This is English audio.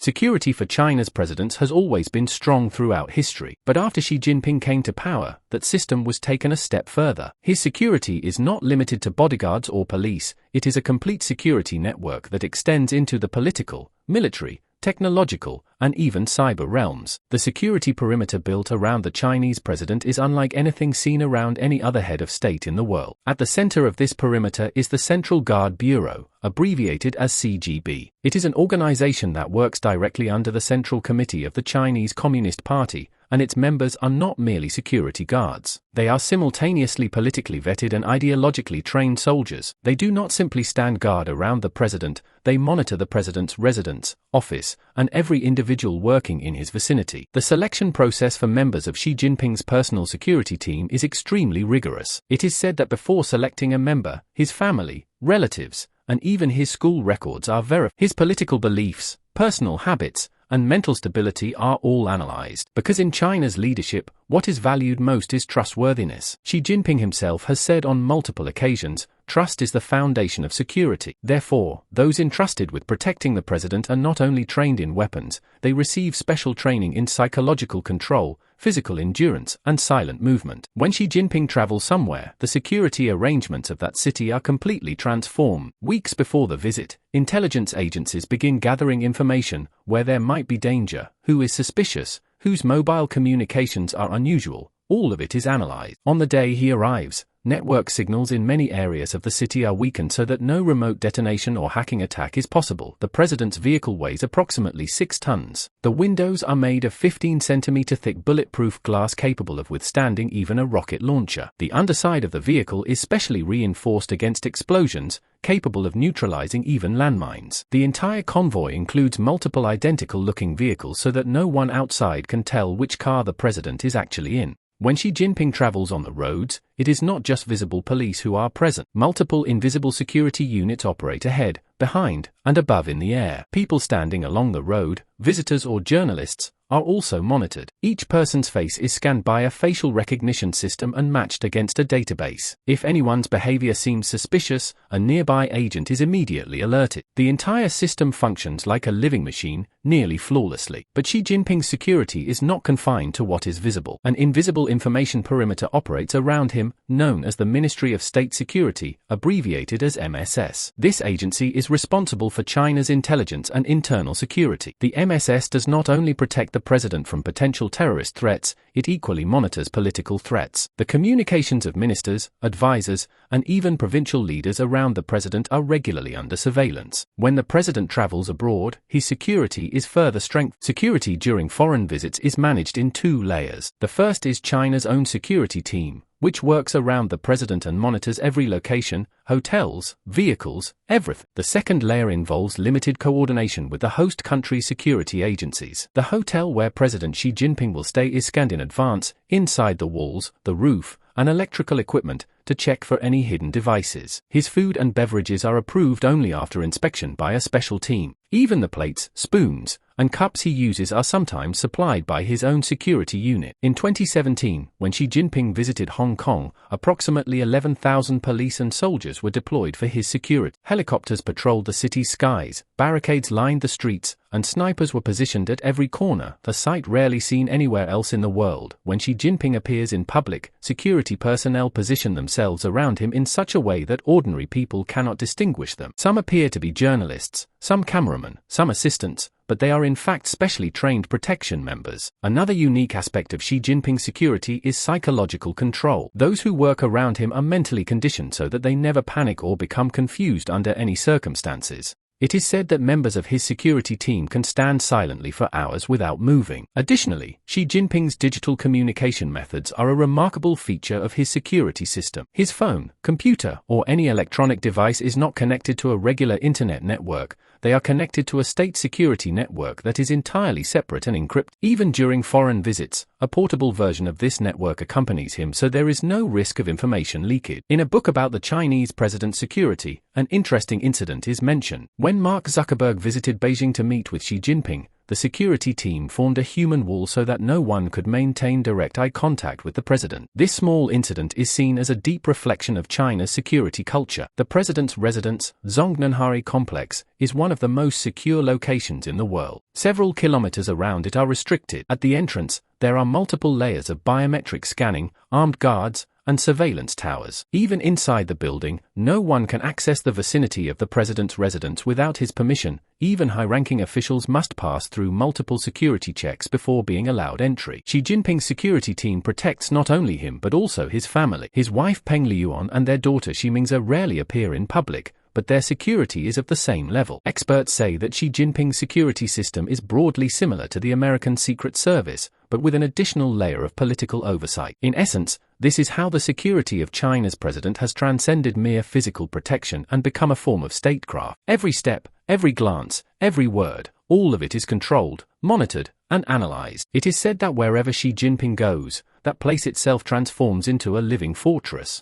Security for China's presidents has always been strong throughout history, but after Xi Jinping came to power, that system was taken a step further. His security is not limited to bodyguards or police, it is a complete security network that extends into the political, military, technological, and even cyber realms. The security perimeter built around the Chinese president is unlike anything seen around any other head of state in the world. At the center of this perimeter is the Central Guard Bureau, abbreviated as CGB. It is an organization that works directly under the Central Committee of the Chinese Communist Party, and its members are not merely security guards. They are simultaneously politically vetted and ideologically trained soldiers. They do not simply stand guard around the president, they monitor the president's residence, office, and every individual working in his vicinity. The selection process for members of Xi Jinping's personal security team is extremely rigorous. It is said that before selecting a member, his family, relatives, and even his school records are verified. His political beliefs, personal habits, and mental stability are all analyzed. Because in China's leadership, what is valued most is trustworthiness. Xi Jinping himself has said on multiple occasions, trust is the foundation of security. Therefore, those entrusted with protecting the president are not only trained in weapons, they receive special training in psychological control, physical endurance, and silent movement. When Xi Jinping travels somewhere, the security arrangements of that city are completely transformed. Weeks before the visit, intelligence agencies begin gathering information where there might be danger, who is suspicious, whose mobile communications are unusual. All of it is analyzed. On the day he arrives, network signals in many areas of the city are weakened so that no remote detonation or hacking attack is possible. The president's vehicle weighs approximately 6 tons. The windows are made of 15-centimeter thick bulletproof glass capable of withstanding even a rocket launcher. The underside of the vehicle is specially reinforced against explosions, capable of neutralizing even landmines. The entire convoy includes multiple identical-looking vehicles so that no one outside can tell which car the president is actually in. When Xi Jinping travels on the roads, it is not just visible police who are present. Multiple invisible security units operate ahead, behind, and above in the air. People standing along the road, visitors or journalists, are also monitored. Each person's face is scanned by a facial recognition system and matched against a database. If anyone's behavior seems suspicious, a nearby agent is immediately alerted. The entire system functions like a living machine, nearly flawlessly. But Xi Jinping's security is not confined to what is visible. An invisible information perimeter operates around him, known as the Ministry of State Security, abbreviated as MSS. This agency is responsible for China's intelligence and internal security. The MSS does not only protect the president from potential terrorist threats, it equally monitors political threats. The communications of ministers, advisors, and even provincial leaders around the president are regularly under surveillance. When the president travels abroad, his security is further strengthened. Security during foreign visits is managed in 2 layers. The first is China's own security team, which works around the president and monitors every location, hotels, vehicles, everything. The second layer involves limited coordination with the host country's security agencies. The hotel where President Xi Jinping will stay is scanned in advance, inside the walls, the roof, and electrical equipment, to check for any hidden devices. His food and beverages are approved only after inspection by a special team. Even the plates, spoons, and cups he uses are sometimes supplied by his own security unit. In 2017, when Xi Jinping visited Hong Kong, approximately 11,000 police and soldiers were deployed for his security. Helicopters patrolled the city's skies, barricades lined the streets, and snipers were positioned at every corner, a sight rarely seen anywhere else in the world. When Xi Jinping appears in public, security personnel position themselves around him in such a way that ordinary people cannot distinguish them. Some appear to be journalists, some cameramen, some assistants, but they are in fact specially trained protection members. Another unique aspect of Xi Jinping's security is psychological control. Those who work around him are mentally conditioned so that they never panic or become confused under any circumstances. It is said that members of his security team can stand silently for hours without moving. Additionally, Xi Jinping's digital communication methods are a remarkable feature of his security system. His phone, computer, or any electronic device is not connected to a regular internet network. They are connected to a state security network that is entirely separate and encrypted. Even during foreign visits, a portable version of this network accompanies him so there is no risk of information leakage. In a book about the Chinese president's security, an interesting incident is mentioned. When Mark Zuckerberg visited Beijing to meet with Xi Jinping, the security team formed a human wall so that no one could maintain direct eye contact with the president. This small incident is seen as a deep reflection of China's security culture. The president's residence, Zongnanhari Complex, is one of the most secure locations in the world. Several kilometers around it are restricted. At the entrance, there are multiple layers of biometric scanning, armed guards, and surveillance towers. Even inside the building, no one can access the vicinity of the president's residence without his permission. Even high-ranking officials must pass through multiple security checks before being allowed entry. Xi Jinping's security team protects not only him but also his family. His wife Peng Liyuan and their daughter Xi Mingzi rarely appear in public, but their security is of the same level. Experts say that Xi Jinping's security system is broadly similar to the American Secret Service, but with an additional layer of political oversight. In essence, this is how the security of China's president has transcended mere physical protection and become a form of statecraft. Every step, every glance, every word, all of it is controlled, monitored, and analyzed. It is said that wherever Xi Jinping goes, that place itself transforms into a living fortress.